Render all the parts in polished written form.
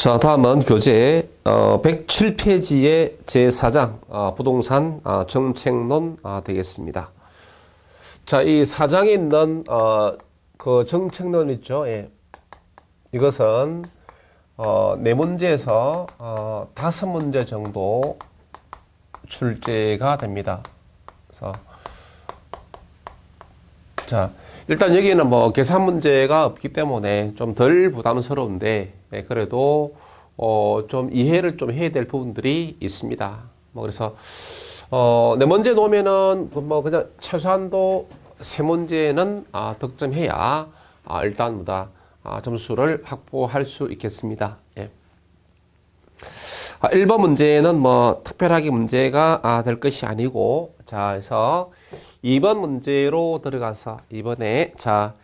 자, 다음은 교재 107페이지의 제4장 부동산 정책론 되겠습니다. 자, 이 4장에 있는 그 정책론 있죠. 예. 이것은 4문제에서 5문제 정도 출제가 됩니다. 그래서 자, 일단 여기는 뭐 계산 문제가 없기 때문에 좀 덜 부담스러운데, 예, 그래도 좀 이해를 좀 해야 될 부분들이 있습니다. 뭐 그래서 네 문제 놓으면은 뭐 그냥 최소한도 3문제는 득점해야 일단 뭐다 점수를 확보할 수 있겠습니다. 예. 1번 문제는 뭐 특별하게 문제가 될 것이 아니고, 자, 그래서 2번 문제로 들어가서 이번에 자,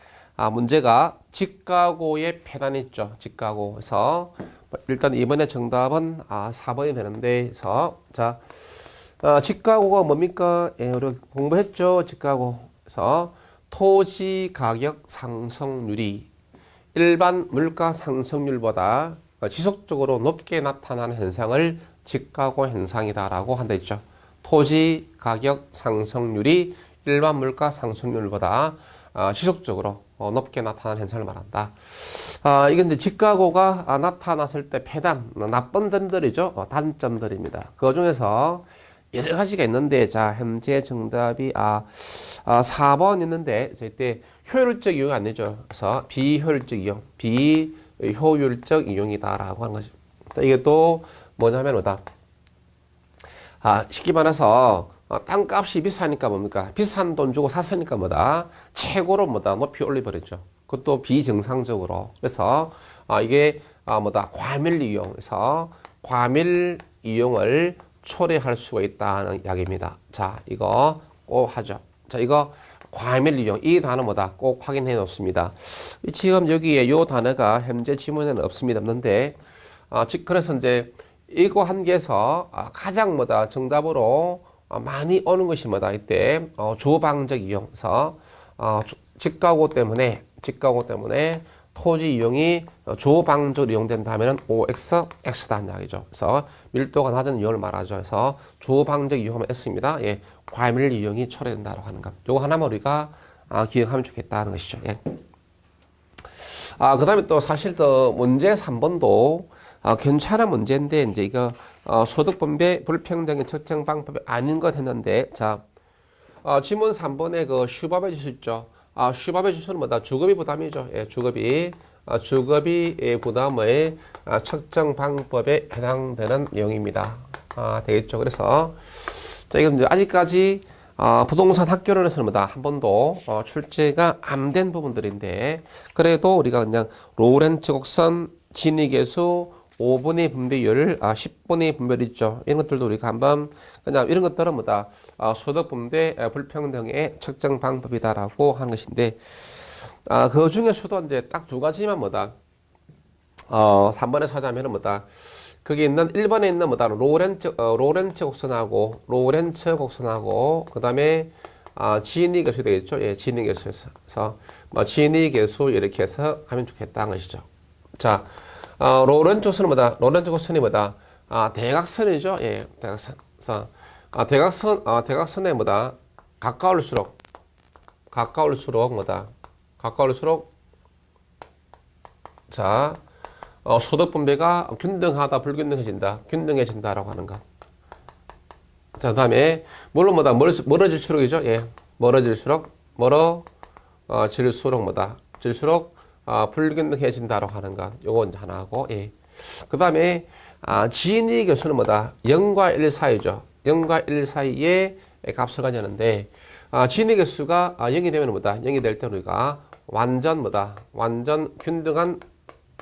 문제가 직가고의 폐단했죠. 직가고. 그래서 일단 이번에 정답은 4번이 되는데, 그래서 자, 직가고가 뭡니까? 예, 우리 공부했죠. 직가고. 그래서 토지 가격 상승률이 일반 물가 상승률보다 지속적으로 높게 나타나는 현상을 직가고 현상이다라고 한다 했죠. 토지 가격 상승률이 일반 물가 상승률보다 지속적으로 높게 나타나는 현상을 말한다. 이건 이제 직가고가 나타났을 때 폐단, 나쁜 점들이죠. 단점들입니다. 그 중에서 여러 가지가 있는데, 자, 현재 정답이 4번 있는데, 이때 효율적 이용이 안 되죠. 그래서 비효율적 이용, 비효율적 이용이다라고 하는 거죠. 이게 또 뭐냐면 뭐다. 쉽게 말해서 땅값이 비싸니까 뭡니까? 비싼 돈 주고 샀으니까 뭐다? 최고로 뭐다? 높이 올려버렸죠. 그것도 비정상적으로. 그래서 이게 뭐다? 과밀 이용해서 과밀 이용을 초래할 수가 있다는 이야기입니다. 자, 이거 꼭 하죠. 자, 이거 과밀 이용, 이 단어 뭐다? 꼭 확인해 놓습니다. 지금 여기에 이 단어가 현재 지문에는 없는데, 그래서 이제 이거 한 개에서 가장 뭐다? 정답으로 많이 오는 것이 뭐다? 이때 조방적 이용에서 직가고 때문에 토지 이용이 조방적으로 이용된다 하면 OX, X다 이야기죠. 그래서 밀도가 낮은 이용을 말하죠. 그래서 조방적 이용하면 S입니다. 예, 과밀 이용이 초래된다고 하는 것. 요거 하나만 우리가 기억하면 좋겠다는 것이죠. 예. 그 다음에 또 사실 또 문제 3번도 괜찮은 문제인데, 이제 이거 소득분배 불평등의 측정 방법이 아닌 것 했는데, 자, 지문 3번에 그 슈밥의 지수 있죠. 슈밥의 지수는 뭐다? 주거비 부담이죠. 예, 주거비 부담의 측정 방법에 해당되는 내용입니다. 되겠죠. 그래서 자, 이건 이제 아직까지 부동산 학교론에서는 뭐다? 한 번도 출제가 안 된 부분들인데, 그래도 우리가 그냥 로렌츠 곡선 진위계수 5분의 분배율, 10분의 분배율 있죠. 이런 것들도 우리가 한번 그냥 이런 것들은 뭐다? 소득 분배 불평등의 측정 방법이다라고 하는 것인데, 그 중에서도 이제 딱 두 가지만 뭐다? 3번에서 하자면은 뭐다? 거기 있는 1번에 있는 뭐다? 로렌츠 곡선하고 그다음에 진위 계수 되겠죠? 예, 진위 계수에서. 그래서 진위 계수 이렇게 해서 하면 좋겠다는 것이죠. 자, 로렌츠 곡선은 뭐다? 로렌츠 곡선이 뭐다? 대각선이죠. 예, 대각선. 그래서 대각선에 뭐다? 가까울수록 뭐다? 가까울수록 자, 소득 분배가 균등하다, 불균등해진다, 균등해진다라고 하는 것. 자, 그다음에 물론 뭐다? 멀어질수록이죠. 예, 멀어질수록 뭐다? 질수록 불균등해진다라고 하는 것. 요거 이제 하나 하고, 예. 그다음에 진위 계수는 뭐다? 0과 1 사이죠. 0과 1 사이에 값을 가졌는데, 진위 계수가 0이 되면 뭐다? 0이 될 때 우리가 완전 균등한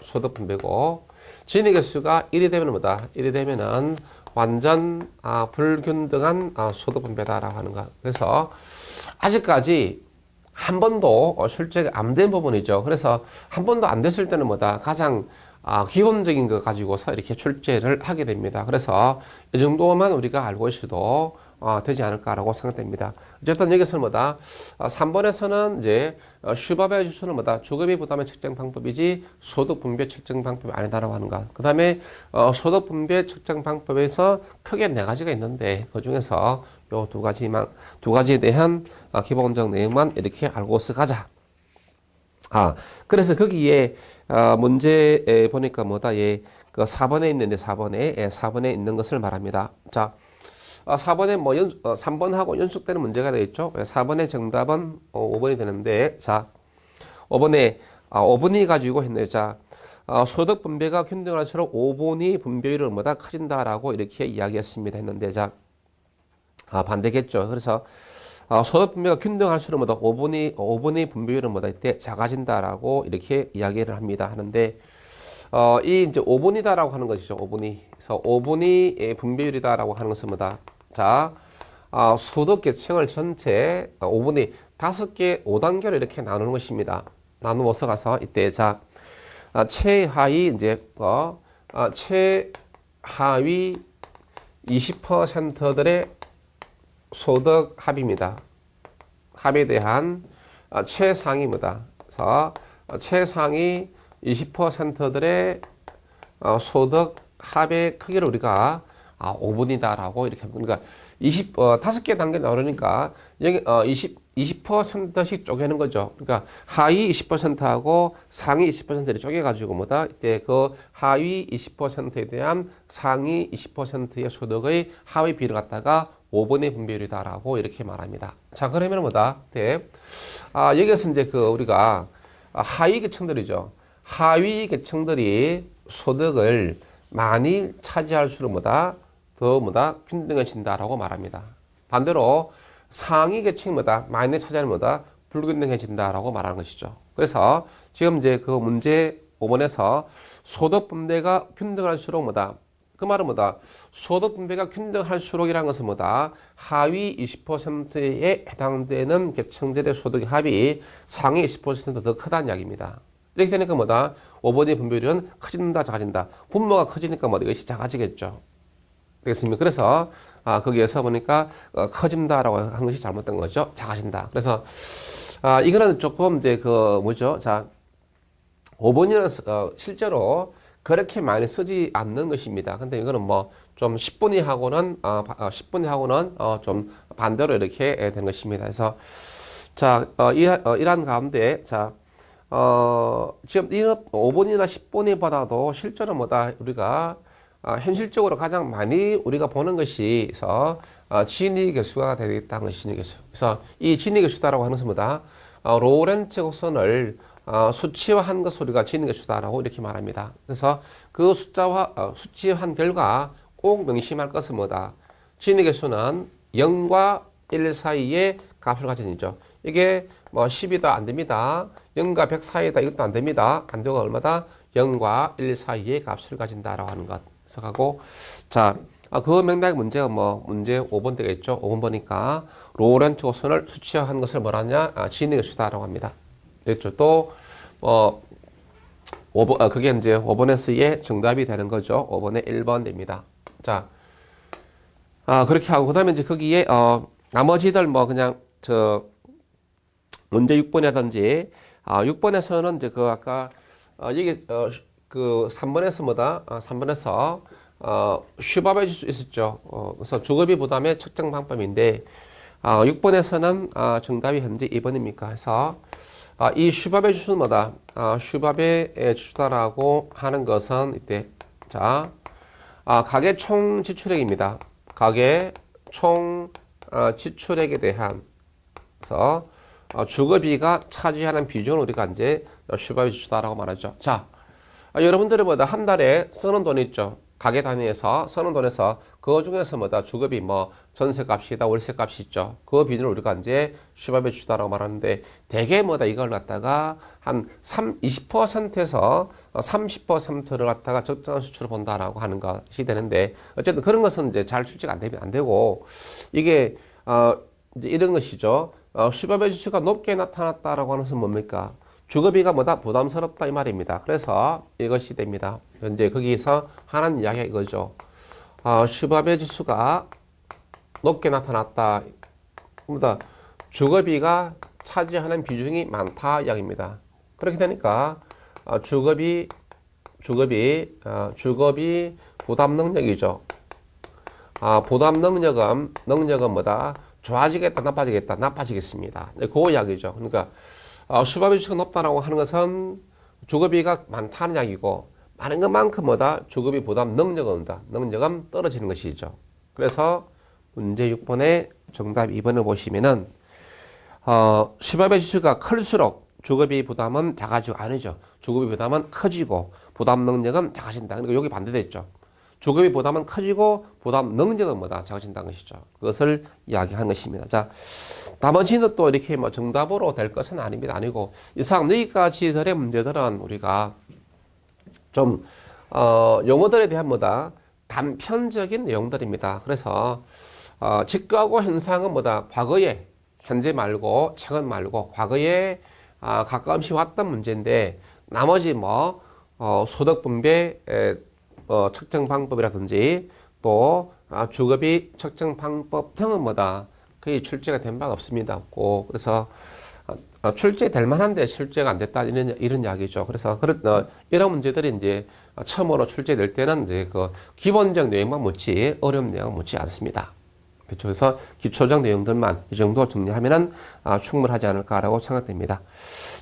소득 분배고, 진위 계수가 1이 되면 뭐다? 1이 되면은 완전 불균등한 소득 분배다라고 하는 것. 그래서 아직까지 한 번도 출제가 안 된 부분이죠. 그래서 한 번도 안 됐을 때는 뭐다? 가장 기본적인 거 가지고서 이렇게 출제를 하게 됩니다. 그래서 이 정도만 우리가 알고 있어도 되지 않을까라고 생각됩니다. 어쨌든 여기서는 뭐다? 3번에서는 이제 슈바베 지수는 뭐다? 주거비 부담의 측정 방법이지 소득 분배 측정 방법이 아니다라고 하는 것. 그 다음에 소득 분배 측정 방법에서 크게 네 가지가 있는데 그 중에서 요 두 가지에 대한 기본적 내용만 이렇게 알고 가자. 그래서 거기에 문제에 보니까 뭐다? 그 4번에 있는데 4번에 있는 것을 말합니다. 자. 4번에 3번하고 연속되는 문제가 되겠죠. 4번의 정답은 5번이 되는데, 자, 5번이 가지고 했네요. 자, 소득 분배가 균등할수록 5번이 분배율은 뭐다? 커진다라고 이렇게 이야기했습니다. 했는데, 자, 반대겠죠. 그래서, 소득 분배가 균등할수록 뭐다? 5번이 분배율은 뭐다? 이때 작아진다라고 이렇게 이야기를 합니다. 하는데, 이 이제 5번이다라고 하는 것이죠. 5번이. 그래서 5번이 분배율이다라고 하는 것은 뭐다? 자, 소득 계층을 전체 5분위 5개 5단계로 이렇게 나누는 것입니다. 나누어서 가서 이때 자, 최하위 이제 최하위 20%들의 소득 합입니다. 합에 대한 최상위입니다. 그래서 최상위 20%들의 소득 합의 크기를 우리가 5분이다라고 이렇게 그러니까 5개 단계 나오니까 여기 20%씩 쪼개는 거죠. 그러니까 하위 20%하고 상위 20%를 쪼개가지고 뭐다? 이때 그 하위 20%에 대한 상위 20%의 소득의 하위 비를 갖다가 5분의 분배율이다라고 이렇게 말합니다. 자, 그러면 뭐다? 여기서 이제 그 우리가 하위 계층들이죠. 하위 계층들이 소득을 많이 차지할수록 뭐다? 더 뭐다? 균등해진다라고 말합니다. 반대로 상위 계층이 뭐다? 많이 차지하는 뭐다? 불균등해진다라고 말하는 것이죠. 그래서 지금 이제 그 문제 5번에서 소득 분배가 균등할수록 뭐다? 그 말은 뭐다? 소득 분배가 균등할수록이라는 것은 뭐다? 하위 20%에 해당되는 계층들의 소득의 합이 상위 20%더 크다는 이야기입니다. 이렇게 되니까 뭐다? 5번의 분배율은 커진다, 작아진다. 분모가 커지니까 뭐다? 이것이 작아지겠죠. 되겠습니까? 그래서 거기에서 보니까 커진다라고 한 것이 잘못된 거죠. 작아진다. 그래서 이거는 조금 이제 그 뭐죠? 자, 5번이는 실제로 그렇게 많이 쓰지 않는 것입니다. 근데 이거는 뭐 좀 10분위 하고는 10분위 하고는 좀 반대로 이렇게 되는 것입니다. 그래서 자, 이러한 가운데 자, 지금 이 5번이나 10번이 받아도 실제로 뭐다? 우리가 현실적으로 가장 많이 우리가 보는 것이 진위 계수가 되겠다는 것이 진위 계수. 그래서 이 진위 계수다라고 하는 것은 뭐다? 로렌츠 곡선을 수치화한 것을 우리가 진위 계수다라고 이렇게 말합니다. 그래서 그 수치화한 결과 꼭 명심할 것은 뭐다? 진위 계수는 0과 1 사이의 값을 가진 있죠. 이게 뭐 10이다 안 됩니다. 0과 100 사이다 이것도 안 됩니다. 안 되고 얼마다? 0과 1 사이의 값을 가진다라고 하는 것. 그래서 가고 자, 그 맥락의 문제가 뭐 문제 5번 되겠죠. 5번 보니까 로렌츠 곡선을 수치화한 것을 뭐라냐? 진위 계수다라고 합니다. 됐죠. 또 그게 이제 5번에서의 정답이 되는 거죠. 5번에 1번 됩니다. 자, 그렇게 하고 그다음에 이제 거기에 나머지들 뭐 그냥 문제 6번이라든지 6번에서는 이제 그 아까 여기 그 3번에서 뭐다? 3번에서 슈바베 지수 있었죠. 그래서 주거비 부담의 측정 방법인데 6번에서는 정답이 현재 2번입니까? 해서 이 슈바베 지수는 뭐다? 슈바베 지수다라고 하는 것은 이때 자, 가계 총 지출액입니다. 가계 총 지출액에 대한 그래서 주거비가 차지하는 비중을 우리가 이제 슈바베 지수다라고 말하죠. 자, 여러분들은 뭐다? 한 달에 쓰는 돈 있죠. 가계 단위에서 쓰는 돈에서 그 중에서 뭐다? 주거비 뭐 전세값이다, 월세값이 있죠. 그 비중을 우리가 이제 슈바베 지수다라고 말하는데 대개 뭐다? 이걸 갖다가 한 20%에서 30%를 갖다가 적정한 수출을 본다라고 하는 것이 되는데 어쨌든 그런 것은 이제 잘 출제가 안 되고 이게 이제 이런 것이죠. 슈바베 지수가 높게 나타났다라고 하는 것은 뭡니까? 주거비가 뭐다? 부담스럽다 이 말입니다. 그래서 이것이 됩니다. 이제 거기서 하는 이야기가 이거죠. 슈바베 지수가 높게 나타났다. 그보다 주거비가 차지하는 비중이 많다 이야기입니다. 그렇게 되니까 주거비 부담 능력이죠. 부담 능력은 뭐다? 좋아지겠다, 나빠지겠다, 나빠지겠습니다. 그 이야기죠. 그러니까 수입비 수가 높다라고 하는 것은 주거비가 많다는 이야기고, 많은 것만큼 뭐다? 주거비 부담 능력은 떨어지는 것이죠. 그래서 문제 6번의 정답 2번을 보시면은 수입비 지수가 클수록 주거비 부담은 작아지고, 아니죠. 주거비 부담은 커지고 부담 능력은 작아진다. 그러니까 여기 반대됐죠. 주거비 부담은 커지고 부담 능력은 뭐다? 작아진다는 것이죠. 그것을 이야기하는 것입니다. 자, 나머지는 또 이렇게 뭐 정답으로 될 것은 아닙니다. 아니고 이상 여기까지들의 문제들은 우리가 좀 용어들에 대한 뭐다? 단편적인 내용들입니다. 그래서 직구하고 현상은 뭐다? 과거에, 현재 말고 최근 말고 과거에 가끔씩 왔던 문제인데, 나머지 뭐 소득 분배 측정 방법이라든지 또 주거비 측정 방법 등은 뭐다? 거의 출제가 된 바가 없습니다. 없고, 그래서 출제될 만한데 출제가 안 됐다 이런 이야기죠. 그래서 이런 문제들이 이제 처음으로 출제될 때는 이제 그 기본적 내용만 묻지 어려운 내용 묻지 않습니다. 그렇죠. 그래서 기초적 내용들만 이 정도 정리하면은 충분하지 않을까라고 생각됩니다.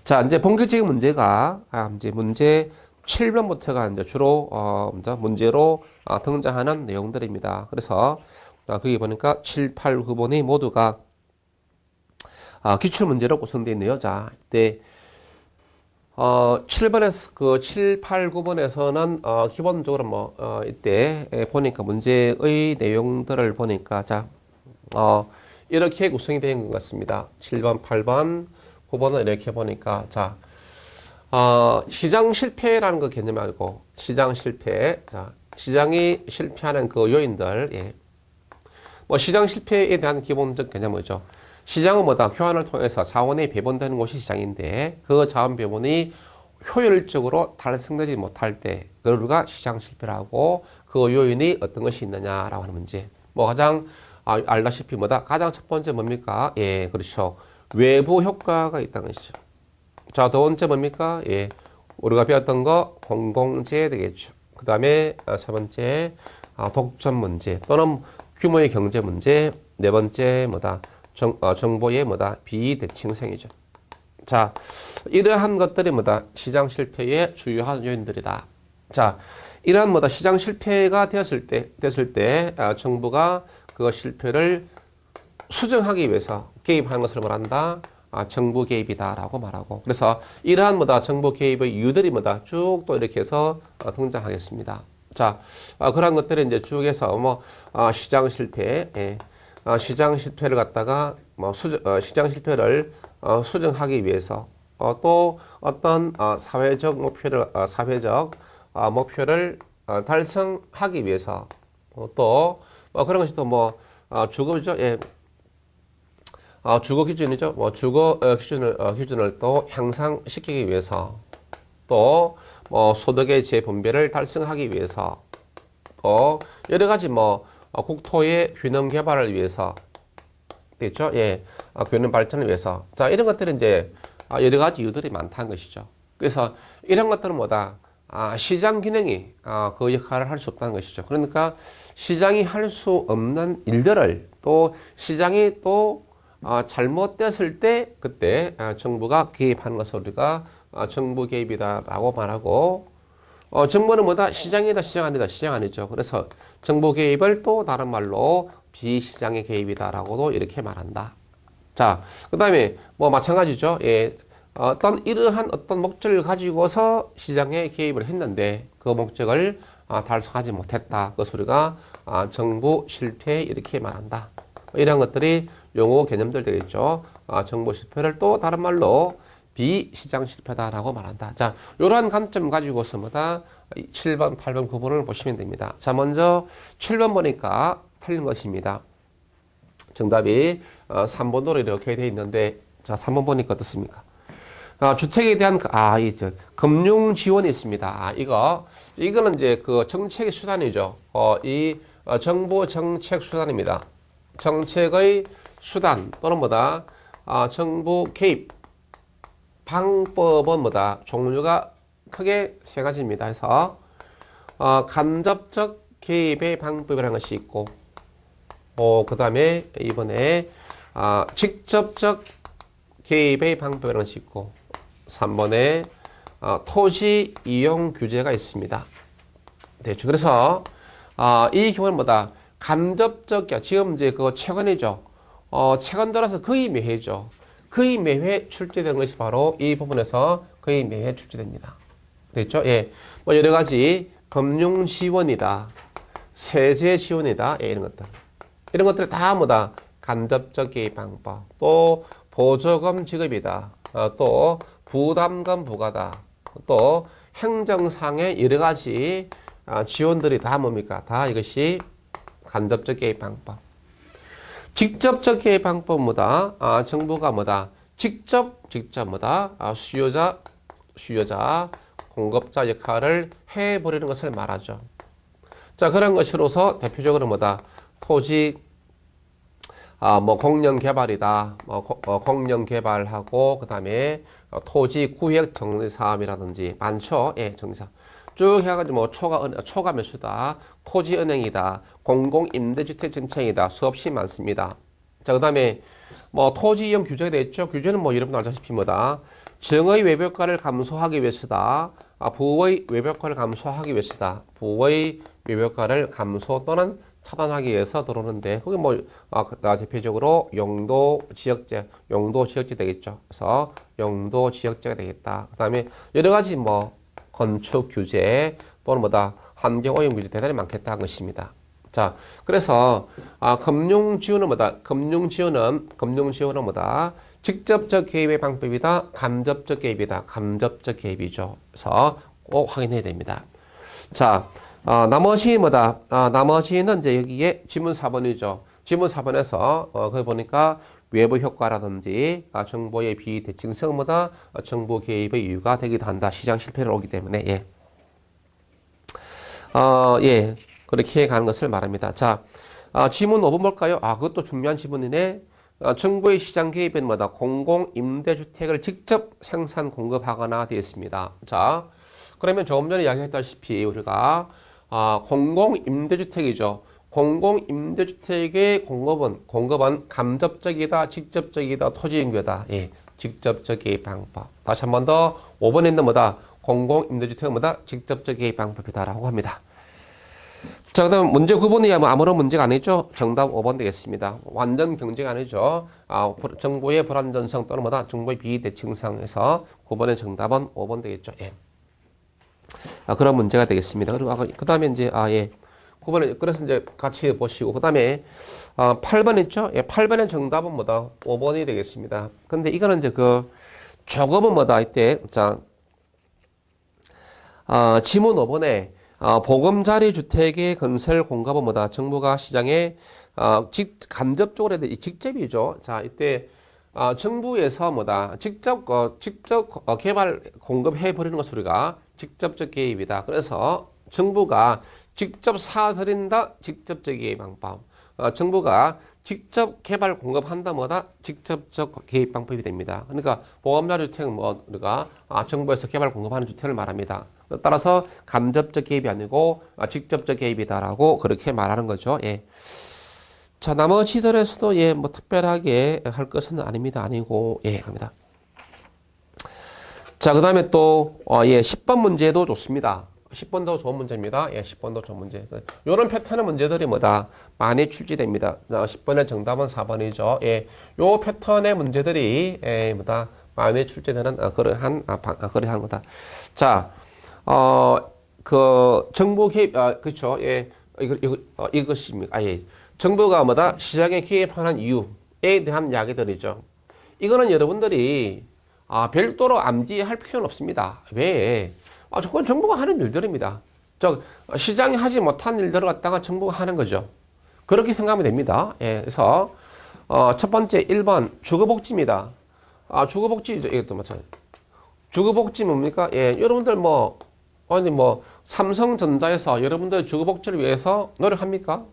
자, 이제 본격적인 문제가 이제 문제 7번부터가 이제 주로 문제로 등장하는 내용들입니다. 그래서 거기 보니까 7, 8, 9번이 모두가 기출 문제로 구성되어 있네요. 자, 이때 7번에서 그 7, 8, 9번에서는 기본적으로 뭐 이때 보니까 문제의 내용들을 보니까 자, 이렇게 구성이 된 것 같습니다. 7번, 8번, 9번은 이렇게 보니까 자, 시장 실패라는 거 개념 알고, 시장 실패. 자, 시장이 실패하는 그 요인들, 예. 뭐 시장 실패에 대한 기본적 개념은 뭐죠? 시장은 뭐다? 교환을 통해서 자원이 배분되는 곳이 시장인데, 그 자원 배분이 효율적으로 달성되지 못할 때, 그걸 우리가 시장 실패라고, 그 요인이 어떤 것이 있느냐라고 하는 문제. 뭐 가장 알다시피 뭐다? 가장 첫 번째 뭡니까? 예, 그렇죠. 외부 효과가 있다는 것이죠. 자, 두 번째 뭡니까? 예, 우리가 배웠던 거 공공재 되겠죠. 그 다음에 세 번째 독점 문제 또는 규모의 경제 문제. 네 번째 뭐다? 정보의 뭐다? 비대칭성이죠. 자, 이러한 것들이 뭐다? 시장 실패의 주요한 요인들이다. 자, 이러한 뭐다? 시장 실패가 됐을 때 정부가 그 실패를 수정하기 위해서 개입하는 것을 말한다. 정부 개입이다라고 말하고, 그래서 이러한 뭐다? 정부 개입의 이유들이 뭐다? 쭉 또 이렇게 해서 등장하겠습니다. 자, 그런 것들을 이제 쭉 해서 뭐 시장 실패, 예. 시장 실패를 갖다가 뭐 시장 실패를 수정하기 위해서 또 어떤 사회적 목표를 달성하기 위해서 또 그런 것이 또 뭐 주거죠. 예. 주거 기준이죠. 뭐 주거 기준을 또 향상시키기 위해서, 또 뭐 소득의 재분배를 달성하기 위해서, 또 여러 가지 뭐 국토의 균형 개발을 위해서, 됐죠? 예, 균형 발전을 위해서. 자, 이런 것들은 이제 여러 가지 이유들이 많다는 것이죠. 그래서 이런 것들은 뭐다? 시장 기능이 그 역할을 할 수 없다는 것이죠. 그러니까 시장이 할 수 없는 일들을 또 시장이 또 잘못됐을 때 그때 정부가 개입하는 것을 우리가 정부 개입이다라고 말하고, 정부는 뭐다? 시장이다, 시장 아니다, 시장 아니죠. 그래서 정부 개입을 또 다른 말로 비시장의 개입이다라고도 이렇게 말한다. 자, 그 다음에 뭐 마찬가지죠. 예, 이러한 어떤 목적을 가지고서 시장에 개입을 했는데 그 목적을 달성하지 못했다. 그것을 우리가 정부 실패 이렇게 말한다. 이런 것들이 용어 개념들 되겠죠. 정부 실패를 또 다른 말로 비시장 실패다라고 말한다. 자, 이러한 관점 가지고서 뭐다? 7번, 8번, 9번을 보시면 됩니다. 자, 먼저 7번 보니까 틀린 것입니다. 정답이 3번으로 이렇게 되어 있는데, 자, 3번 보니까 어떻습니까? 주택에 대한 금융 지원이 있습니다. 이거는 이제 그 정책의 수단이죠. 이 정부 정책 수단입니다. 정책의 수단 또는 뭐다? 정부 개입 방법은 뭐다? 종류가 크게 세 가지입니다. 해서 간접적 개입의 방법이라는 것이 있고, 그 다음에 이번에 직접적 개입의 방법이라는 것이 있고, 3번에 토지 이용 규제가 있습니다. 대충 그래서 이 경우는 뭐다? 간접적, 지금 이제 그거 최근이죠. 최근 들어서 거의 매해죠. 거의 매해 출제되는 것이 바로 이 부분에서 거의 매해 출제됩니다. 됐죠? 예. 뭐 여러 가지 금융 지원이다, 세제 지원이다, 예, 이런 것들. 이런 것들이 다 뭐다? 간접적 개입 방법. 또 보조금 지급이다. 또 부담금 부과다. 또 행정상의 여러 가지 지원들이 다 뭡니까? 다 이것이 간접적 개입 방법. 직접적 개입 방법은 뭐다? 정부가 뭐다? 직접 뭐다? 수요자, 공급자 역할을 해버리는 것을 말하죠. 자, 그런 것으로서 대표적으로 뭐다? 토지, 뭐 공영 개발이다. 공영 개발하고 그 다음에 토지 구획 정리 사업이라든지 많죠. 예, 정리 사업. 쭉 해가지고 뭐 초과 매수다, 토지은행이다, 공공임대주택 정책이다, 수없이 많습니다. 자, 그 다음에 뭐 토지 이용 규제가 됐죠. 규제는 뭐 여러분 알다시피 뭐다? 정의 외벽화를 감소하기 위해서다. 부의 외벽화를 감소하기 위해서다. 부의 외벽화를 감소 또는 차단하기 위해서 들어오는데, 그게 뭐 대표적으로 용도 지역제 되겠죠. 그래서 용도 지역제가 되겠다. 그 다음에 여러 가지 뭐 건축 규제 또는 뭐다? 환경 오염 규제 대단히 많겠다 한 것입니다. 자, 그래서 금융 지원은 뭐다? 금융 지원은 뭐다? 직접적 개입의 방법이다. 간접적 개입이다. 간접적 개입이죠. 그래서 꼭 확인해야 됩니다. 자, 나머지 뭐다? 나머지는 이제 여기에 지문 4번이죠. 지문 4번에서 거기 보니까 외부 효과라든지 정보의 비대칭성보다 정보 개입의 이유가 되기도 한다. 시장 실패를 오기 때문에 예. 예. 그렇게 가는 것을 말합니다. 자, 지문 5번 볼까요? 그것도 중요한 지문이네. 정부의 시장 개입은 뭐다? 공공임대주택을 직접 생산 공급하거나 되어 있습니다. 자, 그러면 조금 전에 이야기했다시피 우리가 공공임대주택이죠. 공공임대주택의 공급은 간접적이다, 직접적이다, 토지인규다. 예, 직접적 개입 방법. 다시 한 번 더 5번에 있는 뭐다? 공공임대주택은 뭐다? 직접적 개입 방법이다라고 합니다. 자, 그 다음 문제 9번이 아무런 문제가 아니죠. 정답 5번 되겠습니다. 완전 경제가 아니죠. 정보의 불완전성 또는 뭐다? 정보의 비대칭성에서 9번의 정답은 5번 되겠죠. 예. 그런 문제가 되겠습니다. 그리고 그 다음에 이제 예. 9번에 그래서 이제 같이 보시고 그 다음에 8번 있죠. 예, 8번의 정답은 뭐다? 5번이 되겠습니다. 근데 이거는 이제 조금은 뭐다? 이때 자, 지문 5번에 보금자리 주택의 건설 공급은 뭐다? 정부가 시장에 간접적으로 해야 돼. 직접이죠. 자, 이때 정부에서 뭐다? 직접 개발 공급해 버리는 것을 우리가 직접적 개입이다. 그래서 정부가 직접 사들인다. 직접적 개입 방법. 정부가 직접 개발 공급한다. 뭐다? 직접적 개입 방법이 됩니다. 그러니까 보금자리 주택은 뭐 우리가 정부에서 개발 공급하는 주택을 말합니다. 따라서 간접적 개입이 아니고 직접적 개입이다라고 그렇게 말하는 거죠. 예. 자, 나머지들에서도 예, 뭐 특별하게 할 것은 아닙니다. 아니고 예, 갑니다. 자, 그 다음에 또 예, 10번 문제도 좋습니다. 10번도 좋은 문제입니다. 예, 10번도 좋은 문제. 이런 패턴의 문제들이 뭐다? 많이 출제됩니다. 10번의 정답은 4번이죠. 예, 요 패턴의 문제들이 뭐다? 많이 출제되는 그러한 거다. 자, 정부 개입, 그렇죠. 예, 이것입니다. 예. 정부가 뭐다? 시장에 개입하는 이유에 대한 이야기들이죠. 이거는 여러분들이 별도로 암기할 필요는 없습니다. 왜? 그건 정부가 하는 일들입니다. 시장이 하지 못한 일들을 갖다가 정부가 하는 거죠. 그렇게 생각하면 됩니다. 예, 그래서 첫 번째 1번 주거복지입니다. 주거복지죠. 이것도 마찬가지. 주거복지 뭡니까? 예, 여러분들 삼성전자에서 여러분들 주거복지를 위해서 노력합니까?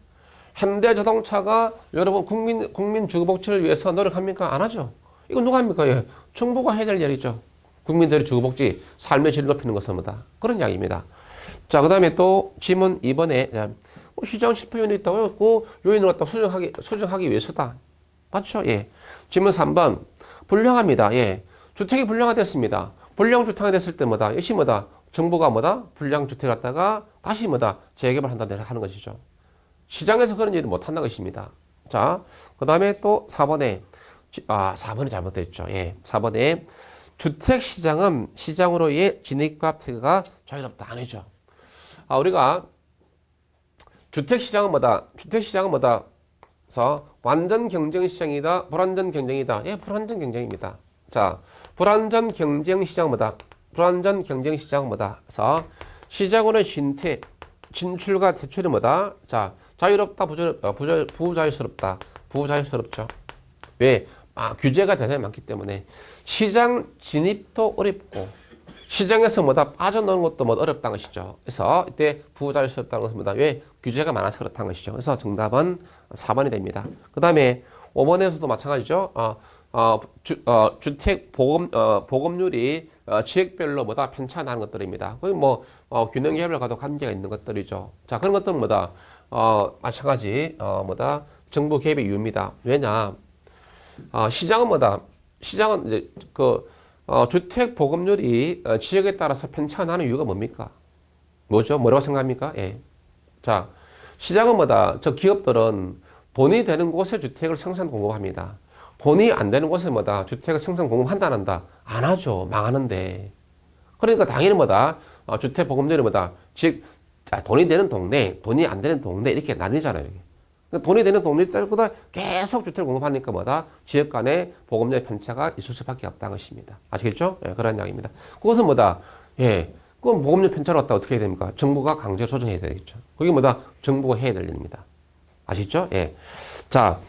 현대자동차가 여러분 국민 주거복지를 위해서 노력합니까? 안 하죠. 이거 누가 합니까? 예. 정부가 해야 될 일이죠. 국민들의 주거복지, 삶의 질을 높이는 것은 뭐다? 그런 이야기입니다. 자, 그 다음에 또 질문 2번에 시장 실패 요인이 있다고요? 그 요인을 갖다 수정하기 위해서다. 맞죠? 예. 질문 3번. 불량합니다. 예. 주택이 불량화됐습니다. 불량주택이 됐을 때 뭐다? 역시 뭐다? 정부가 뭐다? 불량주택 갖다가 다시 뭐다? 재개발한다 하는 것이죠. 시장에서 그런 일을 못 한다는 것입니다. 자, 그 다음에 또 4번에, 4번이 잘못됐죠. 예. 4번에 주택시장은 시장으로의 진입과 퇴거가 자유롭다. 아니죠. 우리가 주택시장은 뭐다? 주택시장은 뭐다? 그래서 완전 경쟁시장이다. 불완전 경쟁이다. 예, 불완전 경쟁입니다. 자, 불완전 경쟁시장 뭐다? 불완전 경쟁시장 뭐다? 그래서 시장으로의 진출과 퇴출이 뭐다? 자, 자유롭다, 부자유스럽다. 부자유스럽죠. 왜? 규제가 대단히 많기 때문에 시장 진입도 어렵고 시장에서 뭐다 빠져나오는 것도 뭐 어렵다는 것이죠. 그래서 이때 부자유스럽다는 것은 뭐다? 왜? 규제가 많아서 그렇다는 것이죠. 그래서 정답은 4번이 됩니다. 그 다음에 5번에서도 마찬가지죠. 주택 보급률이 지역별로 뭐다 편차나는 것들입니다. 거의 뭐 균형 계열과도 관계가 있는 것들이죠. 자, 그런 것들은 뭐다? 마찬가지 뭐다? 정부 개입의 이유입니다. 왜냐? 시장은 뭐다? 시장은 이제 주택 보급률이 지역에 따라서 편차나는 이유가 뭡니까? 뭐죠? 뭐라고 생각합니까? 예. 자, 시장은 뭐다? 저 기업들은 돈이 되는 곳에 주택을 생산 공급합니다. 돈이 안 되는 곳에 뭐다? 주택을 생산 공급한다 안 한다? 안 하죠. 망하는데. 그러니까 당연히 뭐다? 주택 보급률이 뭐다? 돈이 되는 동네, 돈이 안 되는 동네 이렇게 나뉘잖아요. 돈이 되는 동네보다 계속 주택을 공급하니까 뭐다? 지역 간의 보급률의 편차가 있을 수밖에 없다는 것입니다. 아시겠죠? 예, 그런 이야기입니다. 그것은 뭐다? 예, 그건 보급률 편차를 갖다 어떻게 해야 됩니까? 정부가 강제 조정해야 되겠죠. 그게 뭐다? 정부가 해야 될 일입니다. 아시죠? 예. 자,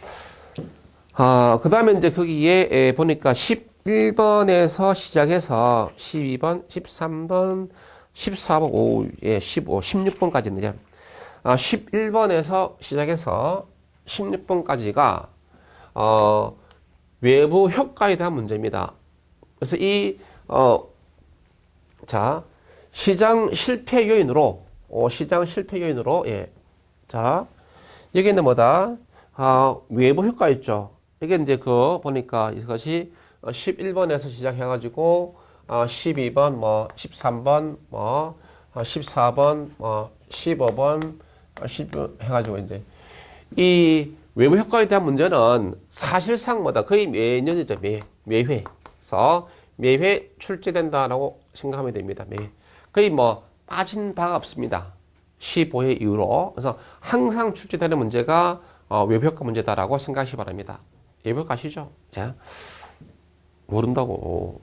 그 다음에 이제 거기에 보니까 11번에서 시작해서 12번, 13번, 14번, 15, 16번까지 있는데 11번에서 시작해서 16번까지가 외부 효과에 대한 문제입니다. 그래서 시장 실패 요인으로 예. 자, 여기는 뭐다? 외부 효과 있죠. 이게 이제 보니까 이것이 11번에서 시작해가지고 12번, 13번, 14번, 15번, 10번 해가지고 이제 이 외부 효과에 대한 문제는 사실상 뭐다? 거의 매년이죠. 매회. 그래서 매회 출제된다라고 생각하면 됩니다. 거의 빠진 바가 없습니다. 15회 이후로. 그래서 항상 출제되는 문제가 외부 효과 문제다라고 생각하시기 바랍니다. 외부 효과 아시죠? 자, 모른다고.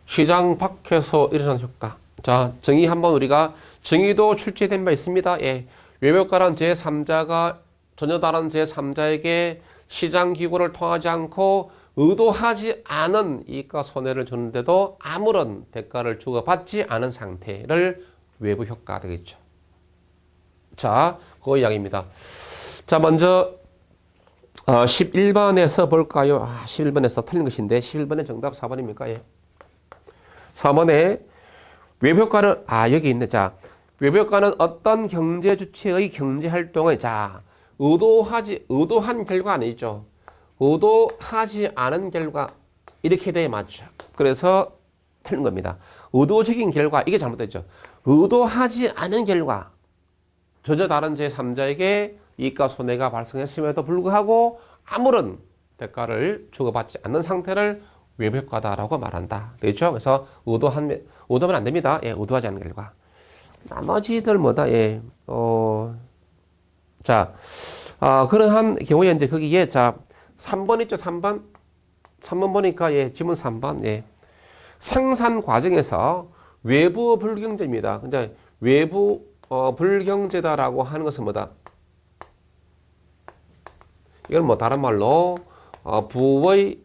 시장 밖에서 일어나는 효과. 자, 정의 한번 우리가 정의도 출제된 바 있습니다. 예. 외부 효과란 제3자가 전혀 다른 제3자에게 시장 기구를 통하지 않고 의도하지 않은 이익과 손해를 주는데도 아무런 대가를 주고받지 않은 상태를 외부 효과가 되겠죠. 자, 그 이야기입니다. 자, 먼저 11번에서 볼까요? 11번에서 틀린 것인데 11번의 정답 4번입니까? 예. 4번에 외부 효과는 여기 있네. 자, 외부 효과는 어떤 경제 주체의 경제 활동을 의도한 결과 아니죠. 의도하지 않은 결과 이렇게 돼야 맞죠. 그래서 틀린 겁니다. 의도적인 결과 이게 잘못됐죠. 의도하지 않은 결과 전혀 다른 제3자에게 이익과 손해가 발생했음에도 불구하고 아무런 대가를 주고받지 않는 상태를 외부 효과다라고 말한다. 되겠죠? 그래서 의도하면 안 됩니다. 예, 의도하지 않은 결과. 나머지들 뭐다? 예, 자, 그러한 경우에 이제 거기에 3번 있죠? 3번 보니까 예, 지문 3번 예. 생산 과정에서 외부 불경제입니다. 근데 외부 불경제다라고 하는 것은 뭐다? 이건 다른 말로 부의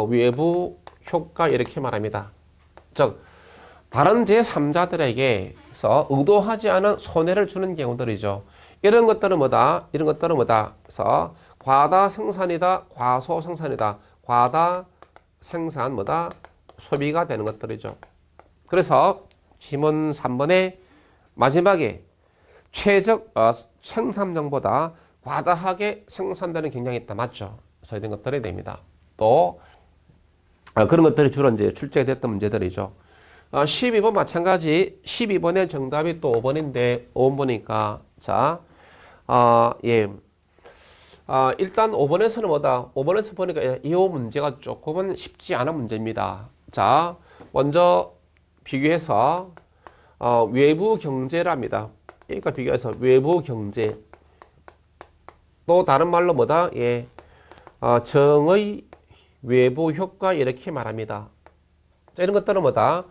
외부 효과 이렇게 말합니다. 즉 다른 제3자들에게서 의도하지 않은 손해를 주는 경우들이죠. 이런 것들은 뭐다? 이런 것들은 뭐다? 그래서 과다 생산이다, 과소 생산이다. 과다 생산 뭐다? 소비가 되는 것들이죠. 그래서 지문 3번에 마지막에 최적 생산량보다 과다하게 생산되는 경향이 있다. 맞죠? 그래서 이런 것들이 됩니다. 또 그런 것들이 주로 이제 출제됐던 문제들이죠. 12번 마찬가지. 12번의 정답이 또 5번인데 5번 보니까 자, 예. 일단 5번에서는 뭐다? 5번에서 보니까 이 문제가 조금은 쉽지 않은 문제입니다. 자, 먼저 비교해서 외부 경제랍니다. 그러니까 비교해서 외부 경제. 또 다른 말로 뭐다? 예. 정의 외부 효과 이렇게 말합니다. 자, 이런 것들은 뭐다?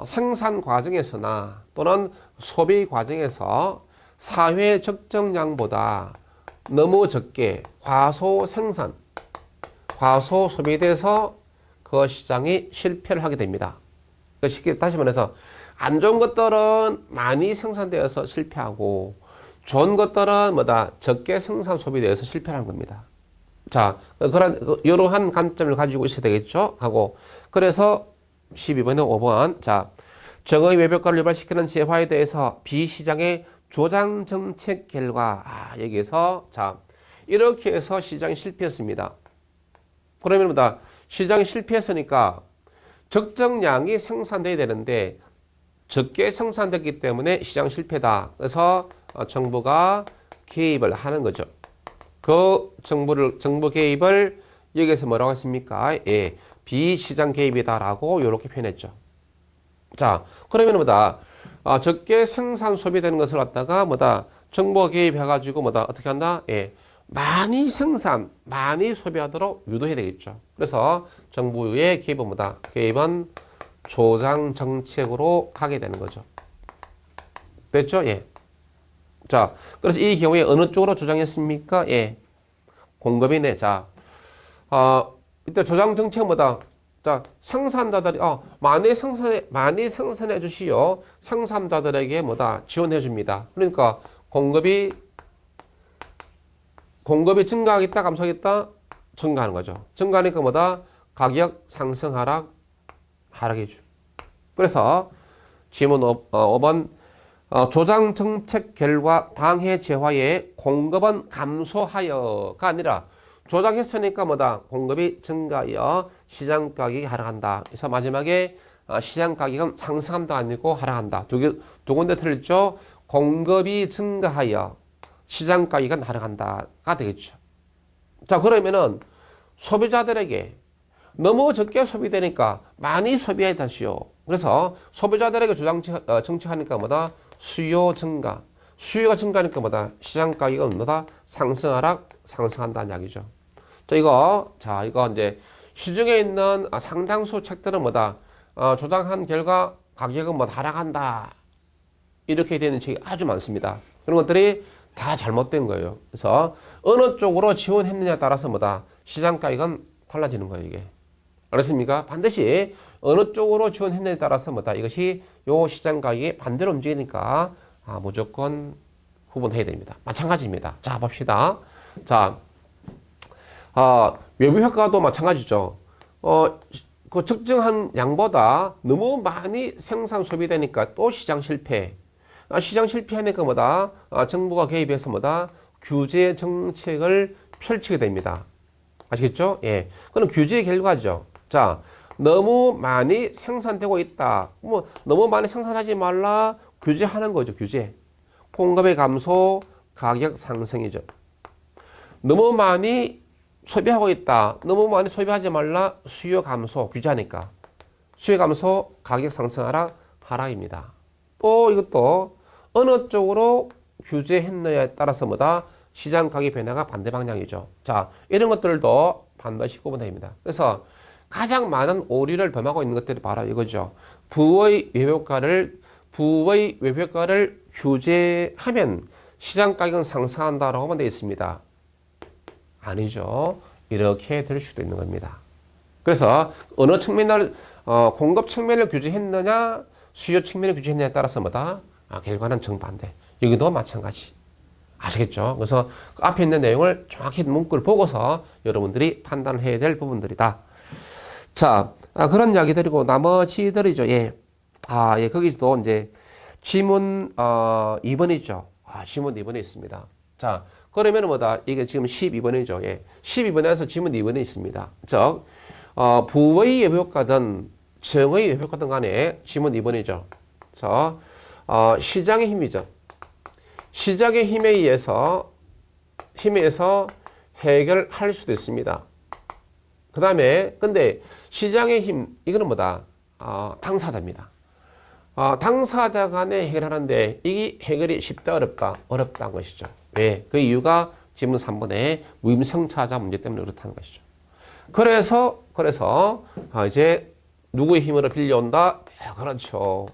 생산 과정에서나 또는 소비 과정에서 사회 적정량보다 너무 적게 과소 생산, 과소 소비돼서 그 시장이 실패를 하게 됩니다. 쉽게 다시 말해서 안 좋은 것들은 많이 생산되어서 실패하고 좋은 것들은 뭐다? 적게 생산 소비되어서 실패하는 겁니다. 자, 이러한 관점을 가지고 있어야 되겠죠? 하고 그래서 12번에 5번. 자, 정의 외벽화를 유발시키는 재화에 대해서 비시장의 조장 정책 결과. 여기에서 자, 이렇게 해서 시장이 실패했습니다. 그러면 뭐다? 시장이 실패했으니까 적정량이 생산돼야 되는데 적게 생산됐기 때문에 시장 실패다. 그래서 정부가 개입을 하는 거죠. 그 정부 개입을 여기에서 뭐라고 했습니까? 예, 비시장 개입이다라고 이렇게 표현했죠. 자, 그러면 뭐다? 적게 생산 소비되는 것을 갖다가 뭐다? 정부가 개입해가지고 뭐다? 어떻게 한다? 예, 많이 생산, 많이 소비하도록 유도해야 되겠죠. 그래서 정부의 개입은 뭐다? 개입은 조장 정책으로 가게 되는 거죠. 됐죠? 예. 자, 그래서 이 경우에 어느 쪽으로 조장했습니까? 예. 공급이네. 자, 이때 조장 정책은 뭐다? 자, 생산자들이, 많이 생산해 주시오. 생산자들에게 뭐다? 지원해 줍니다. 그러니까 공급이 증가하겠다, 감소하겠다? 증가하는 거죠. 증가하니까 뭐다? 가격 상승, 하락이죠. 그래서 지문 5번 조장 정책 결과 당해 재화의 공급은 감소하여가 아니라 조장했으니까 뭐다? 공급이 증가하여 시장 가격이 하락한다. 그래서 마지막에 시장 가격은 상승한다 아니고 하락한다. 두 군데 틀렸죠? 공급이 증가하여 시장 가격은 하락한다가 되겠죠. 자, 그러면은 소비자들에게 너무 적게 소비되니까 많이 소비해야 되시오. 그래서 소비자들에게 정책하니까 뭐다? 수요 증가. 수요가 증가하니까 뭐다? 시장 가격은 뭐다? 상승한다는 이야기죠. 이거 이제 시중에 있는 상당수 책들은 뭐다? 조장한 결과 가격은 뭐 하락한다. 이렇게 되는 책이 아주 많습니다. 그런 것들이 다 잘못된 거예요. 그래서 어느 쪽으로 지원했느냐에 따라서 뭐다? 시장 가격은 달라지는 거예요, 이게. 알았습니까? 반드시 어느 쪽으로 지원했느냐에 따라서 뭐다? 이것이 요 시장 가격이 반대로 움직이니까 무조건 구분해야 됩니다. 마찬가지입니다. 자, 봅시다. 자, 외부 효과도 마찬가지죠. 그 적정한 양보다 너무 많이 생산 소비되니까 또 시장 실패. 시장 실패하니까 뭐다? 정부가 개입해서 뭐다? 규제 정책을 펼치게 됩니다. 아시겠죠? 예. 그럼 규제의 결과죠. 자, 너무 많이 생산되고 있다. 뭐 너무 많이 생산하지 말라. 규제하는 거죠. 규제. 공급의 감소, 가격 상승이죠. 너무 많이 소비하고 있다. 너무 많이 소비하지 말라. 수요 감소, 규제하니까. 수요 감소, 가격 하락입니다. 또 이것도 어느 쪽으로 규제했느냐에 따라서 뭐다? 시장 가격 변화가 반대 방향이죠. 자, 이런 것들도 반드시 구분해야 됩니다. 그래서 가장 많은 오류를 범하고 있는 것들이 바로 이거죠. 부의 외효과를 규제하면 시장 가격은 상승한다라고 하면 되어 있습니다. 아니죠. 이렇게 될 수도 있는 겁니다. 그래서 어느 측면을 공급 측면을 규제했느냐, 수요 측면을 규제했느냐에 따라서 뭐다? 결과는 정반대. 여기도 마찬가지. 아시겠죠? 그래서 그 앞에 있는 내용을 정확히 문구를 보고서 여러분들이 판단을 해야 될 부분들이다. 자, 그런 이야기들이고 나머지들이죠. 예. 예, 거기도 이제 지문 2번이죠. 지문 2번에 있습니다. 자, 그러면은 뭐다? 이게 지금 12번이죠. 예. 12번에서 지문 2번에 있습니다. 즉, 부의 예비효과든 정의 예비효과든 간에 지문 2번이죠. 자, 시장의 힘이죠. 시장의 힘에 의해서 해결할 수도 있습니다. 그 다음에 근데 시장의 힘 이거는 뭐다? 당사자입니다. 당사자 간에 해결하는데 이게 해결이 쉽다 어렵다? 어렵다는 것이죠. 왜? 그 이유가 지문 3번의 무임승차자 문제 때문에 그렇다는 것이죠. 그래서 이제 누구의 힘으로 빌려온다? 그렇죠.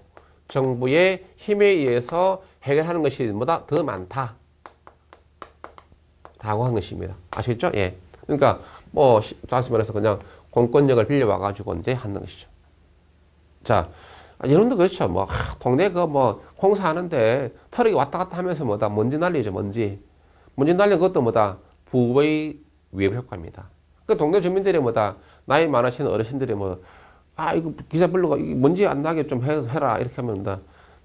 정부의 힘에 의해서 해결하는 것이 뭐다? 더 많다. 라고 한 것입니다. 아시겠죠? 예. 그러니까 다시 말해서 그냥 공권력을 빌려와가지고 이제 하는 것이죠. 자, 여러분도 그렇죠. 동네 공사하는데 트럭이 왔다 갔다 하면서 먼지 날리죠, 먼지. 먼지 날리는 것도 부의 외부 효과입니다. 그 동네 주민들이 나이 많으신 어르신들이 이거 기사 불러가 먼지 안 나게 좀 해라. 이렇게 하면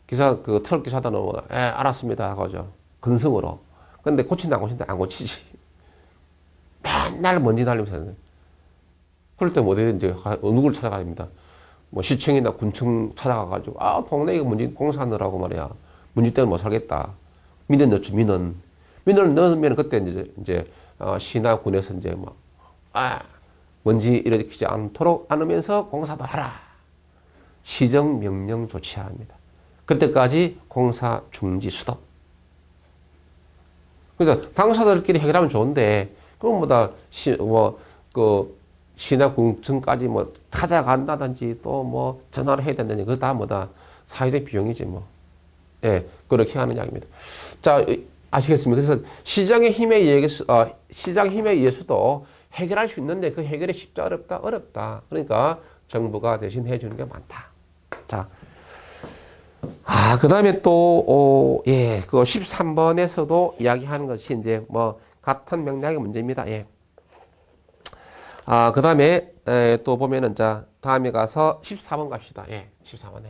그 트럭 기사단은 알았습니다. 하고죠. 근성으로. 근데 고친다, 안 고치지. 맨날 먼지 날리면서. 그럴 때 이제 누구를 찾아가야 됩니다. 시청이나 군청 찾아가가지고, 동네 이거 먼지 공사하느라고 말이야. 먼지 때문에 못 살겠다. 민원 넣죠, 민원. 민원을 넣으면 그때 이제 시나 군에서 이제 먼지 일으키지 않으면서 공사도 하라. 시정 명령 조치해야 합니다. 그때까지 공사 중지 스톱. 그래서 당사자들끼리 해결하면 좋은데, 그럼 시나 군청까지 찾아간다든지 또 전화를 해야 된다든지 그거 다 사회적 비용이지 예, 그렇게 하는 이야기입니다. 자, 아시겠습니까? 그래서 시장 힘에 의해서도 해결할 수 있는데 그 해결이 쉽다 어렵다? 어렵다. 그러니까 정부가 대신 해주는 게 많다. 자, 그 다음에 또, 그 13번에서도 이야기하는 것이 이제 같은 맥락의 문제입니다. 예. 그 다음에 또 보면은 다음에 가서 14번 갑시다. 예, 14번에.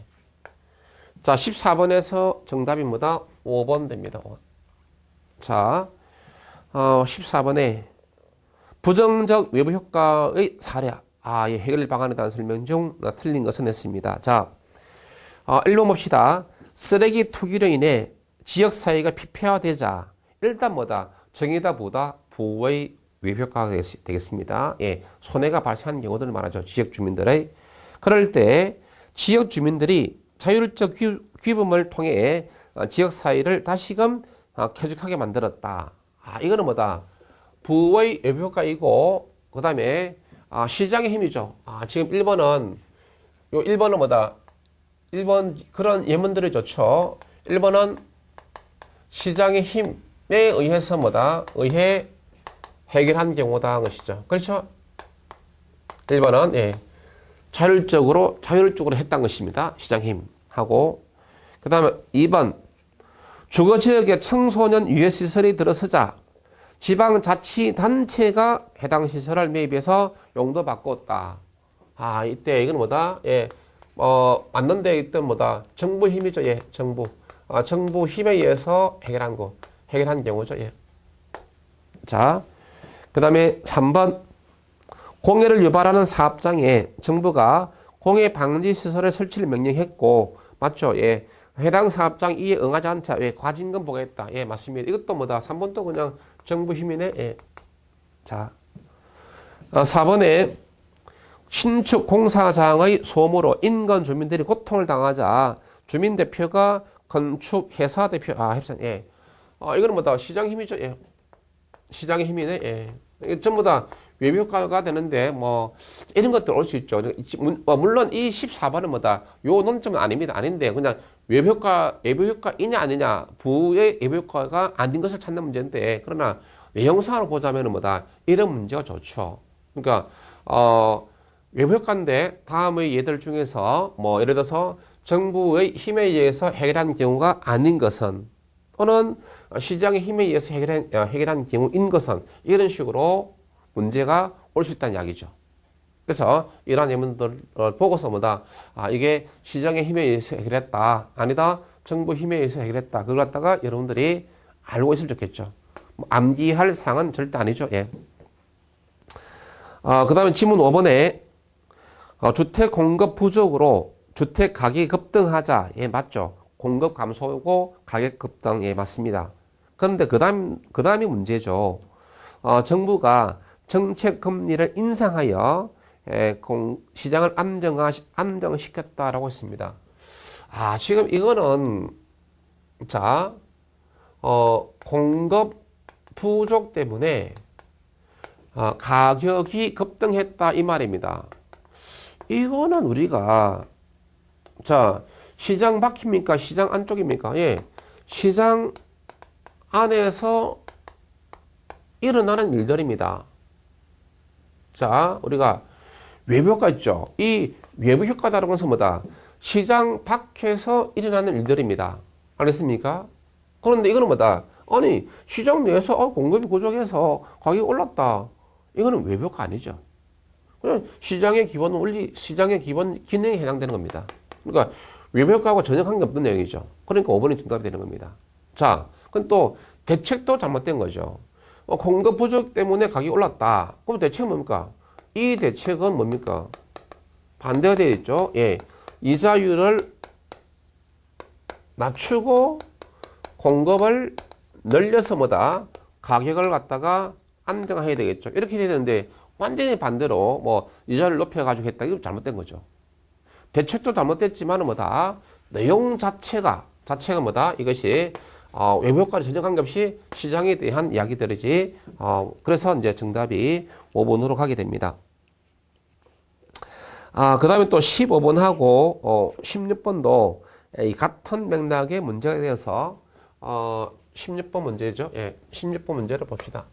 자, 14번에서 정답이 뭐다? 5번 됩니다. 5번. 자, 14번에 부정적 외부 효과의 사례. 이 해결 방안에 대한 설명 중 틀린 것은 했습니다. 자, 1번 봅시다. 쓰레기 투기로 인해 지역사회가 피폐화되자 일단 정의다 보다 부의 외부 효과가 되겠습니다. 예, 손해가 발생하는 경우들을 말하죠. 지역 주민들의. 그럴 때 지역 주민들이 자율적 귀범을 통해 지역 사회를 다시금 쾌적하게 만들었다. 이거는 부의 외부 효과이고, 그 다음에 시장의 힘이죠. 지금 1번은 1번 그런 예문들이 좋죠. 1번은 시장의 힘에 의해서 의해 해결한 경우다 것이죠. 그렇죠? 1번은 자율적으로 했다는 것입니다. 시장 힘하고. 그 다음에 2번 주거 지역에 청소년 유해 시설이 들어서자 지방자치단체가 해당 시설을 매입해서 용도 바꿨다. 이때 이건 맞는 데 있던 정부 힘이죠. 예, 정부. 정부 힘에 의해서 해결한 경우죠. 예. 자, 그 다음에 3번 공해를 유발하는 사업장에 정부가 공해 방지 시설의 설치를 명령했고, 맞죠? 예. 해당 사업장 이에 응하지 않자 과징금 부과했다. 예, 맞습니다. 이것도 3번도 그냥 정부 힘이네. 예. 자, 4번에 신축 공사장의 소음으로 인근 주민들이 고통을 당하자 주민 대표가 건축 회사 대표 협상. 예. 이거는 시장 힘이죠. 예. 시장의 힘이네. 예. 전부 다 외부 효과가 되는데 이런 것들 올 수 있죠. 물론 이 14번은 요 논점은 아닙니다. 아닌데 그냥 외부 효과이냐 아니냐, 부의 외부 효과가 아닌 것을 찾는 문제인데, 그러나 내용상으로 보자면은 이런 문제가 좋죠. 그러니까 외부 효과인데 다음의 예들 중에서 예를 들어서 정부의 힘에 의해서 해결한 경우가 아닌 것은 또는 시장의 힘에 의해서 해결한 경우인 것은 이런 식으로 문제가 올 수 있다는 이야기죠. 그래서 이러한 예문들을 보고서 이게 시장의 힘에 의해서 해결했다. 아니다. 정부 힘에 의해서 해결했다. 그걸 갖다가 여러분들이 알고 있으면 좋겠죠. 암기할 사항은 절대 아니죠. 예. 그 다음에 지문 5번에 주택 공급 부족으로 주택 가격이 급등하자. 예, 맞죠. 공급 감소고 가격 급등. 예, 맞습니다. 그런데 그 다음이 문제죠. 정부가 정책 금리를 인상하여 시장을 안정시켰다라고 했습니다. 지금 이거는 공급 부족 때문에 가격이 급등했다 이 말입니다. 이거는 우리가 시장 밖입니까? 시장 안쪽입니까? 예, 시장 안에서 일어나는 일들입니다. 우리가 외부 효과 있죠. 이 외부 효과다라는 것은 시장 밖에서 일어나는 일들입니다. 알겠습니까? 그런데 이거는 아니, 시장 내에서 공급이 부족해서 가격이 올랐다. 이거는 외부 효과 아니죠. 그냥 시장의 기본 원리, 시장의 기본 기능에 해당되는 겁니다. 그러니까 외부 효과하고 전혀 관계없는 내용이죠. 그러니까 5번이 정답이 되는 겁니다. 그럼 또 대책도 잘못된 거죠. 공급 부족 때문에 가격이 올랐다. 그럼 대책은 뭡니까? 이 대책은 뭡니까? 반대가 되어 있죠. 예. 이자율을 낮추고 공급을 늘려서 가격을 갖다가 안정해야 되겠죠. 이렇게 돼야 되는데 완전히 반대로 이자를 높여가지고 했다. 이거 잘못된 거죠. 대책도 잘못됐지만 내용 자체가 이것이 외부 효과를 전혀 관계없이 시장에 대한 이야기들이지. 그래서 이제 정답이 5번으로 가게 됩니다. 그 다음에 또 15번하고 16번도 이 같은 맥락의 문제가 되어서 16번 문제죠. 예, 16번 문제를 봅시다.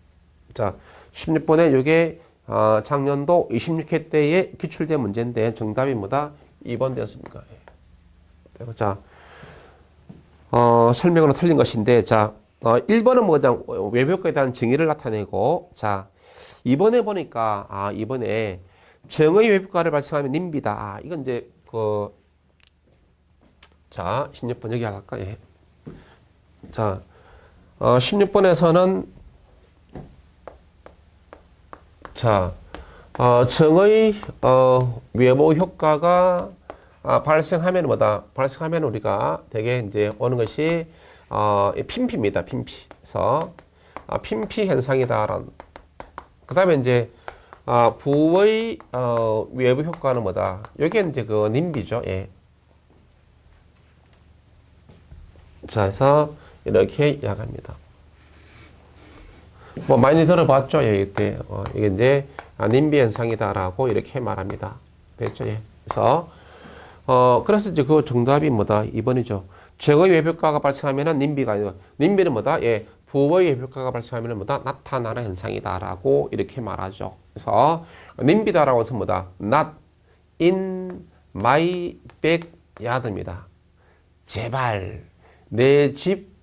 16번에 이게 작년도 26회 때에 기출된 문제인데 정답이 2번 되었습니까? 예. 설명으로 틀린 것인데, 1번은 외부 효과에 대한 정의를 나타내고, 2번에 보니까, 이번에 정의 외부 효과를 발생하면 님비다. 이건 이제, 16번 여기 할까? 예. 16번에서는, 정의, 외부 효과가 발생하면 발생하면 우리가 되게 이제 오는 것이 핀피입니다. 핀피. 그래서 핀피 현상이다라는. 그다음에 이제 부의 외부 효과는 여기 이제 그 님비죠. 예. 그래서 이렇게 이야기합니다. 많이 들어봤죠. 예, 이때 이게 이제 님비 현상이다라고 이렇게 말합니다. 됐죠? 예. 그래서 이제 그 정답이 2번이죠. 정의 외부 효과가 발생하면은 님비가 아니고, 님비는 예, 부의 외부 효과가 발생하면은 나타나는 현상이다라고 이렇게 말하죠. 그래서 님비다라고 해서 not in my backyard입니다. 제발 내 집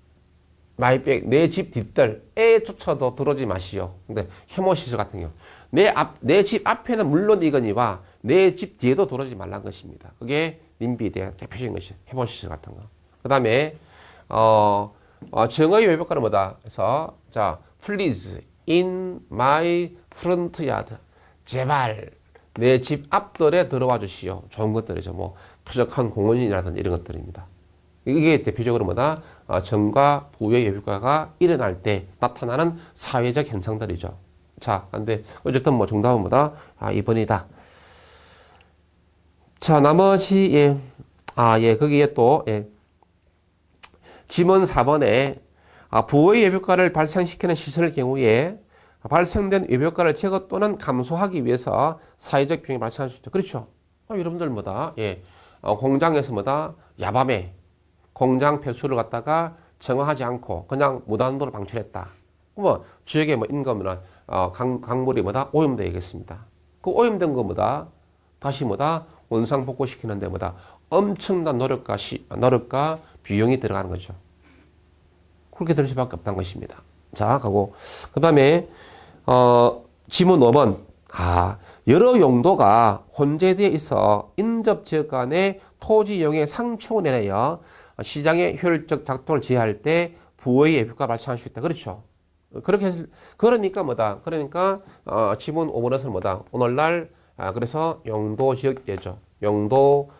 내 집 뒷뜰에 조차도 들어오지 마시오. 근데 헤모시스 같은 경우 내 집 앞에는 물론 이거니와 내 집 뒤에도 들어오지 말라는 것입니다. 그게 님비에 대한 대표적인 것이 헤모시스 같은 거. 그 다음에 정의 외부 효과는 그래서 please in my front yard. 제발 내 집 앞뜰에 들어와 주시오. 좋은 것들이죠. 쾌적한 공원이라든지 이런 것들입니다. 이게 대표적으로 정과 부의 외부 효과가 일어날 때 나타나는 사회적 현상들이죠. 근데 어쨌든 정답은 2번이다. 나머지 예, 거기에 또 지문 4번에 부의 외부 효과를 발생시키는 시설의 경우에 발생된 외부 효과를 제거 또는 감소하기 위해서 사회적 비용이 발생할 수 있죠. 그렇죠. 여러분들 예, 공장에서 야밤에 공장 폐수를 갖다가 정화하지 않고 그냥 무단도로 방출했다. 지역에 인가면 강물이 오염되겠습니다. 그 오염된 거 다시 원상 복구시키는데 엄청난 노력과 비용이 들어가는 거죠. 그렇게 될 수밖에 없다는 것입니다. 자, 가고 그다음에 지문 5번. 여러 용도가 혼재되어 있어 인접지역 간의 토지 이용의 상충을 인하여 시장의 효율적 작동을 지휘할 때 부의 효과가 발생할 수 있다. 그렇죠. 그러니까 뭐다. 그러니까 지문 5번에서는 뭐다. 오늘날 그래서 용도 지역제죠. 용도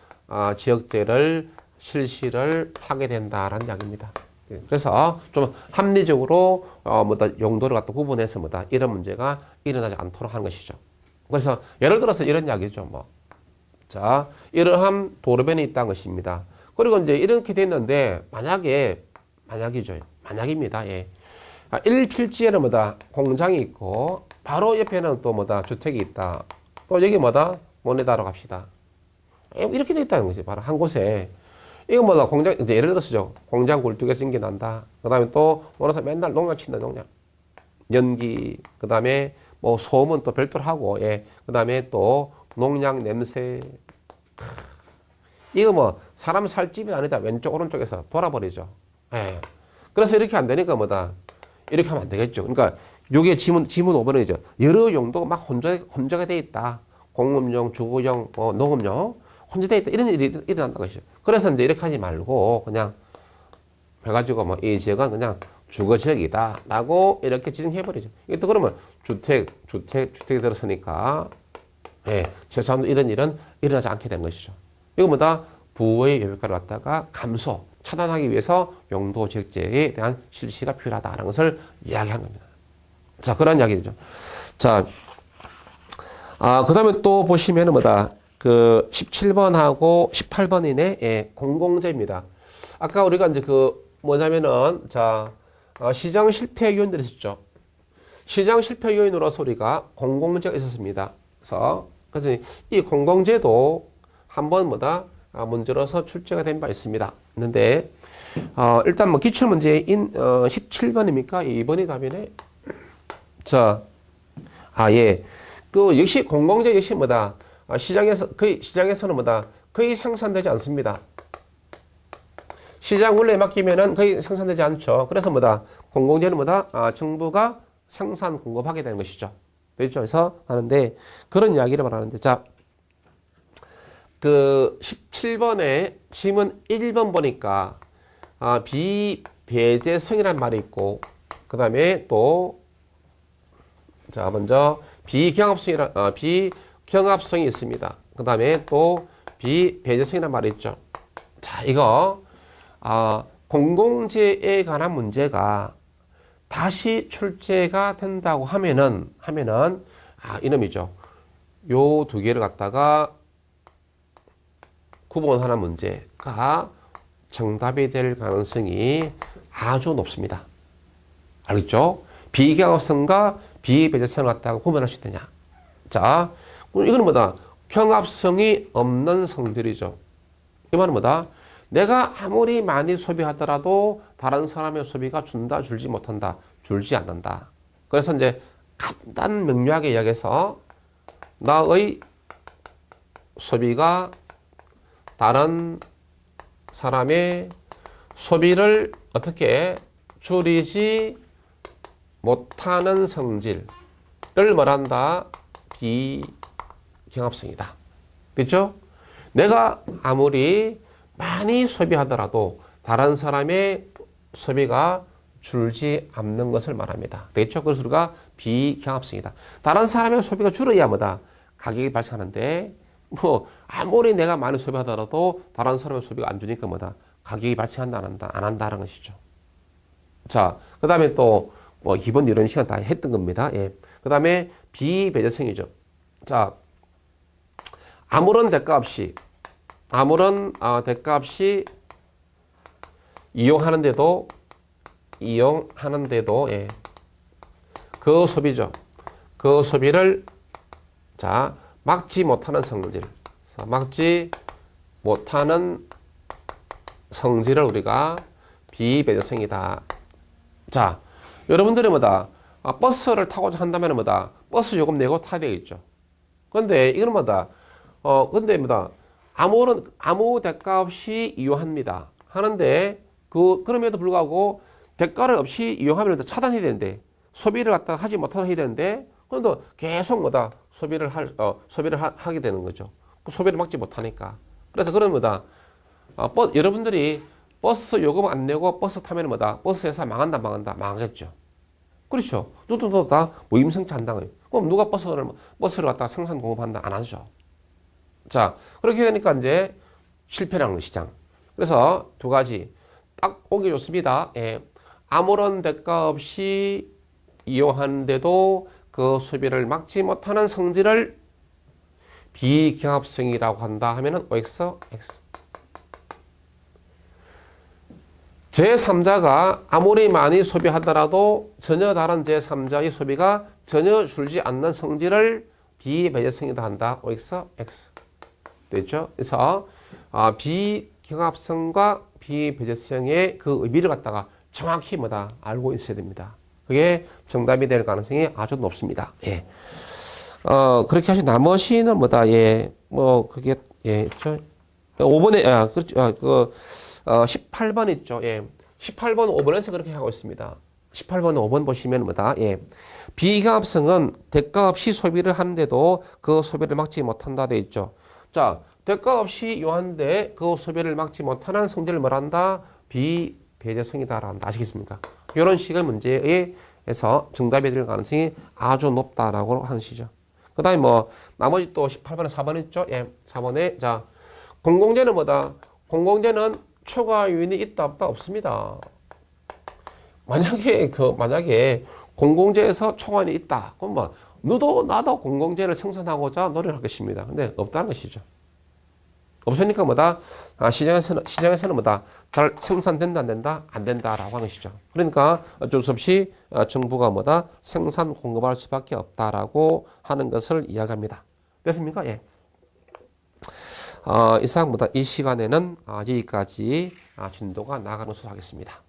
지역제를 실시를 하게 된다라는 이야기입니다. 그래서 좀 합리적으로 뭐다 용도를 갖다 구분해서 뭐다 이런 문제가 일어나지 않도록 하는 것이죠. 그래서 예를 들어서 이런 이야기죠. 자, 이러한 도로변이 있다는 것입니다. 그리고 이제 이렇게 됐는데 만약이죠. 만약입니다. 예. 1필지에는 뭐다 공장이 있고 바로 옆에는 또 뭐다 주택이 있다. 또 여기 뭐다 모네다로 갑시다. 이렇게 돼 있다는 거지. 바로 한 곳에. 이거 뭐다 공장 이제 예를 들어서죠. 공장 굴뚝에서 연기 난다. 그다음에 또 몰아서 맨날 농약 친다. 농약. 연기. 그다음에 뭐 소음은 또 별도로 하고 예. 그다음에 또 농약 냄새. 이거 뭐 사람 살 집이 아니다. 왼쪽 오른쪽에서 돌아버리죠. 예. 그래서 이렇게 안 되니까 뭐다. 이렇게 하면 안 되겠죠. 그러니까 요게 지문 5번이죠. 여러 용도가 막 혼재가 돼 있다. 공업용, 주거용, 농업용 혼재되어 있다. 이런 일이 일어난다는 것이죠. 그래서 이제 이렇게 하지 말고 그냥 해가지고 뭐 이 지역은 그냥 주거 지역이다. 라고 이렇게 지정해버리죠. 이게 또 그러면 주택이 들었으니까 예, 최소한 이런 일은 일어나지 않게 된 것이죠. 이거 뭐다? 부의 효과를 갖다가 차단하기 위해서 용도 지역제에 대한 실시가 필요하다는 것을 이야기한 겁니다. 자, 그런 이야기죠. 자, 그 다음에 또 보시면은 뭐다? 그 17번하고 18번이네. 예, 공공재입니다. 아까 우리가 이제 뭐냐면은, 자, 시장 실패 요인들이 있었죠. 시장 실패 요인으로서 우리가 공공재가 있었습니다. 그래서 이 공공재도 한번 뭐다? 문제로서 출제가 된 바 있습니다. 있는데, 일단 뭐 기출문제인 17번입니까? 2번이 답이네. 자, 예. 역시 공공재 역시 뭐다? 시장에서는 뭐다? 거의 생산되지 않습니다. 시장 원래 맡기면은 거의 생산되지 않죠. 그래서 뭐다? 공공재는 뭐다? 정부가 생산 공급하게 되는 것이죠. 그렇죠? 그래서 하는데, 그런 이야기를 말하는데, 자, 17번에 지문 1번 보니까, 비배제성이라는 말이 있고, 그 다음에 또, 자, 먼저, 비경합성이 있습니다. 그 다음에 또, 비배제성이라는 말이 있죠. 자, 이거, 공공재에 관한 문제가 다시 출제가 된다고 하면은, 이놈이죠. 요 두 개를 갖다가 구분하는 문제가 정답이 될 가능성이 아주 높습니다. 알겠죠? 비경합성과 비배제성을 갖다가 구분할 수 있느냐. 자, 이거는 뭐다? 경합성이 없는 성질이죠. 이 말은 뭐다? 내가 아무리 많이 소비하더라도 다른 사람의 소비가 줄지 못한다. 줄지 않는다. 그래서 이제 간단 명료하게 이야기해서 나의 소비가 다른 사람의 소비를 어떻게 줄이지 못하는 성질을 말한다. 비경합성이다. 그렇죠? 내가 아무리 많이 소비하더라도 다른 사람의 소비가 줄지 않는 것을 말합니다. 그렇죠? 그래서 우리가 비경합성이다. 다른 사람의 소비가 줄어야 뭐다? 가격이 발생하는데 뭐 아무리 내가 많이 소비하더라도 다른 사람의 소비가 안 주니까 뭐다? 가격이 발생한다 안 한다는 것이죠. 자, 그 다음에 또 뭐 기본 이런 시간 다 했던 겁니다. 예. 그 다음에 비배제성이죠. 자, 아무런 대가 없이 이용하는데도 예. 그 소비죠. 그 소비를 자 막지 못하는 성질, 막지 못하는 성질을 우리가 비배제성이다. 자, 여러분들이 뭐다? 버스를 타고자 한다면 뭐다? 버스 요금 내고 타야 되겠죠. 근데 이거는 뭐다? 근데 뭐다? 아무 대가 없이 이용합니다. 하는데 그럼에도 불구하고 대가를 없이 이용하면 차단해야 되는데 소비를 갖다가 하지 못하게 해야 되는데 그런데 계속 뭐다 소비를 하게 되는 거죠. 그 소비를 막지 못하니까. 그래서 그런 뭐다 여러분들이 버스 요금 안 내고 버스 타면 뭐다 버스 회사 망한다 망하겠죠. 그렇죠. 누구도 다 무임승차한다. 그럼 누가 버스를 갖다가 생산 공급한다 안 하죠. 자 그렇게 되니까 이제 실패라는 시장. 그래서 두 가지 딱 보기 좋습니다. 예. 아무런 대가 없이 이용하는데도 그 소비를 막지 못하는 성질을 비경합성이라고 한다 하면은 OX, X. 제3자가 아무리 많이 소비하더라도 전혀 다른 제3자의 소비가 전혀 줄지 않는 성질을 비배제성이다 한다. OX, X. 됐죠? 그래서 비경합성과 비배제성의 그 의미를 갖다가 정확히 뭐다 알고 있어야 됩니다. 그게 정답이 될 가능성이 아주 높습니다. 예. 그렇게 하신 나머지는 뭐다 예. 뭐 그게 예, 있죠. 5번에 그렇죠. 18번 있죠. 예. 18번 5번에서 그렇게 하고 있습니다. 18번 5번 보시면 뭐다 예. 비경합성은 대가 없이 소비를 하는데도 그 소비를 막지 못한다 돼 있죠. 자, 대가 없이 이용하는데 그 소비를 막지 못하는 성질을 뭐란다? 비배제성이다라 한다. 아시겠습니까? 이런 식의 문제에서 정답이 될 가능성이 아주 높다라고 하는 시죠. 그 다음에 뭐, 나머지 또 18번에 4번 있죠? 예, 4번에. 자, 공공재는 뭐다? 공공재는 초과 요인이 있다, 없다? 없습니다. 만약에 공공재에서 초과요인이 있다. 그럼 뭐, 너도 나도 공공재를 생산하고자 노력할 것입니다. 근데 없다는 것이죠. 없으니까 뭐다? 시장에서는 뭐다? 잘 생산된다, 안 된다? 안 된다라고 하는 것이죠. 그러니까 어쩔 수 없이 정부가 뭐다? 생산 공급할 수밖에 없다라고 하는 것을 이야기합니다. 됐습니까? 예. 이상 뭐다? 이 시간에는 여기까지 진도가 나가는 수로 하겠습니다.